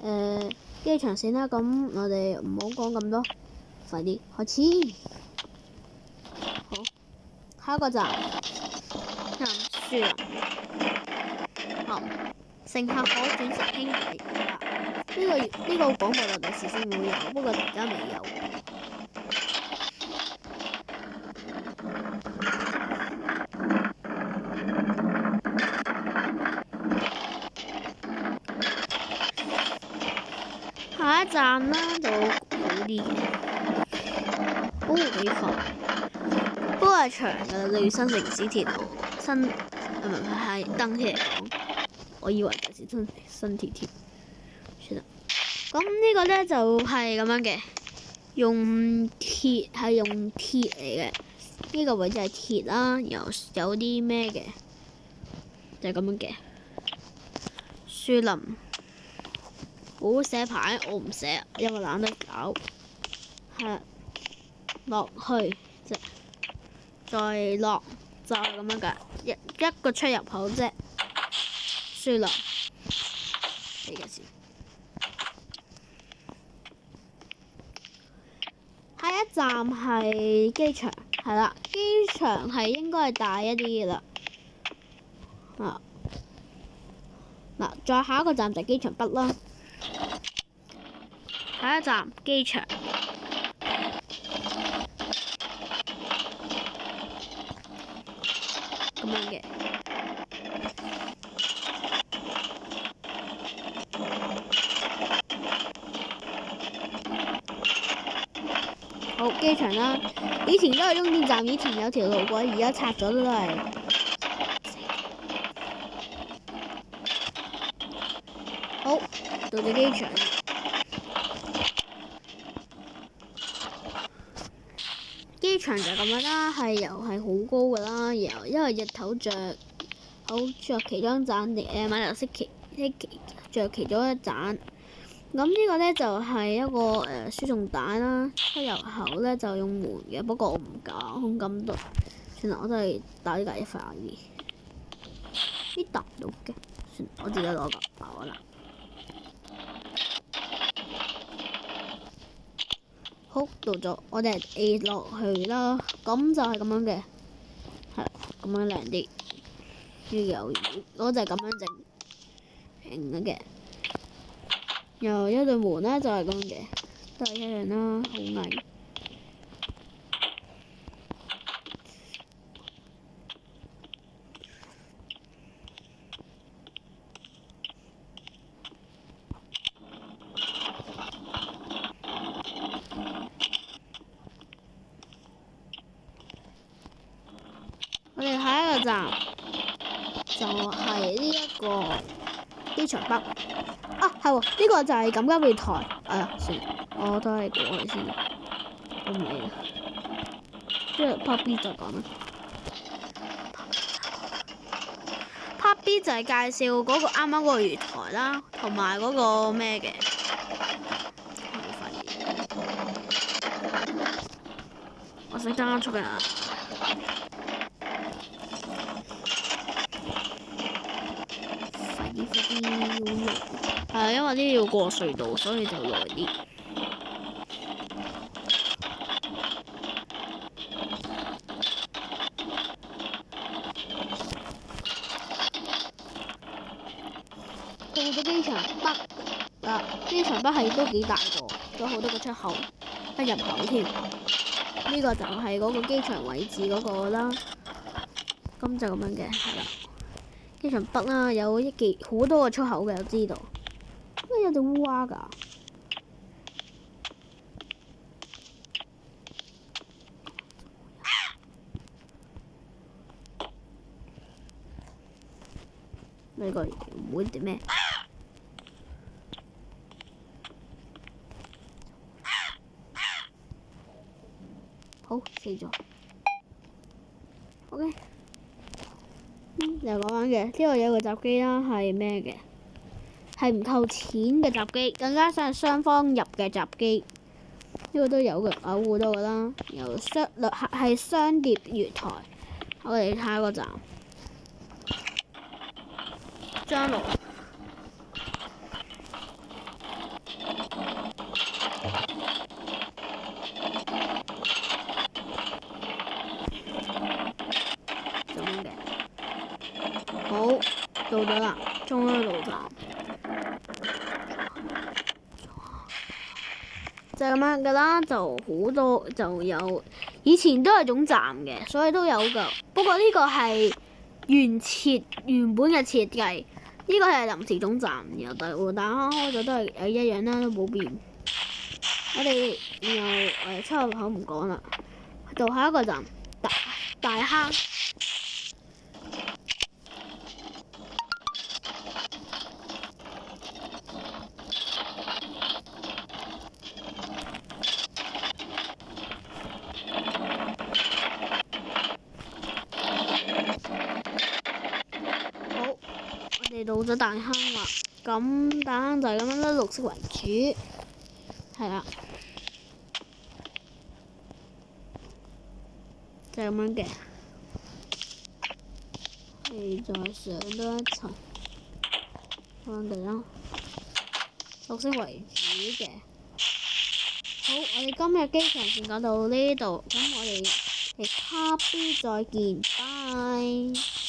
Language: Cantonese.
係機場線啦。咁我哋唔好講咁多，快啲開始。好，下一個站樹林。好，乘客可轉乘兄弟。呢個廣播就第時先會有，不過而家未有。下一站啦，就好啲嘅，幾快，不過係長嘅，例如新城市鐵路，係登車嚟講，我以為就是新鐵鐵，算啦。咁呢個咧就係咁樣嘅，用鐵嚟嘅，呢個位就係鐵啦，然後有啲咩嘅，就係咁樣嘅，樹林。好寫牌，我唔寫，因為懶得搞。係落去再落就係咁樣㗎，一個出入口啫。樹林呢個先。下一站係機場，係啦，機場係應該係大一啲嘅啦。嗱，再下一個站就係機場北啦。下一站機場，咁樣嘅。好，機場啦，以前都係終點站，以前有條路軌，而家拆咗都係。好，到咗機場。機場就咁樣啦，係好高噶啦，然後因為日頭着其中一盞晚頭着其中一盞。咁呢個咧就係一個輸送帶啦，出入口咧就用門嘅，不過我唔講咁多，算啦，我都係打呢架一快啲。呢搭唔到嘅，算我自己攞個包啦。好，到咗，我哋A落去啦，咁就係咁樣嘅，係咁樣靚啲，要有我就係咁樣整嘅。又一對門咧就係咁嘅，都係一樣啦，好矮。我哋下一個站就係呢一個機場北。係喎，呢個就係錦交匯台。算啦，我都係過去先啦，我唔理啦。即係 Part B 就講啦。Part B 就係介紹嗰個啱啱嗰個月台啦，同埋嗰個咩嘅。我識爭出嘅。因為呢要過隧道，所以就耐啲。到咗機場北，機場北係都幾大個，有好多個出口，入口添。呢個就係嗰個機場位置嗰個啦。咁就咁樣嘅，係啦。機場北啦，有好多個出口嘅，我知道。有隻烏鴉㗎，呢個唔會點咩？好，死咗。OK，就講緊嘅，呢度有個閘機啦，係咩嘅？係唔扣錢嘅閘機，更加上雙方入嘅閘機，呢個都有嘅，有好多㗎啦。由係雙疊月台，我哋下一個站，將來咗啦，中央路站。就係咁樣噶啦，就好多就有，以前都係總站嘅，所以都有噶。不過呢個係原本嘅設計，呢個係臨時總站，然後大坑開咗都係一樣啦，都冇變。我哋然後出入口唔講啦，到下一個站大坑。到咗大坑啦，咁大坑就係咁樣啦，綠色為主，係啦，就係咁樣嘅。你再上多一層，咁樣嘅啦，綠色為主嘅。好，我哋今日機場線講到呢度，咁我哋其他邊再見，拜。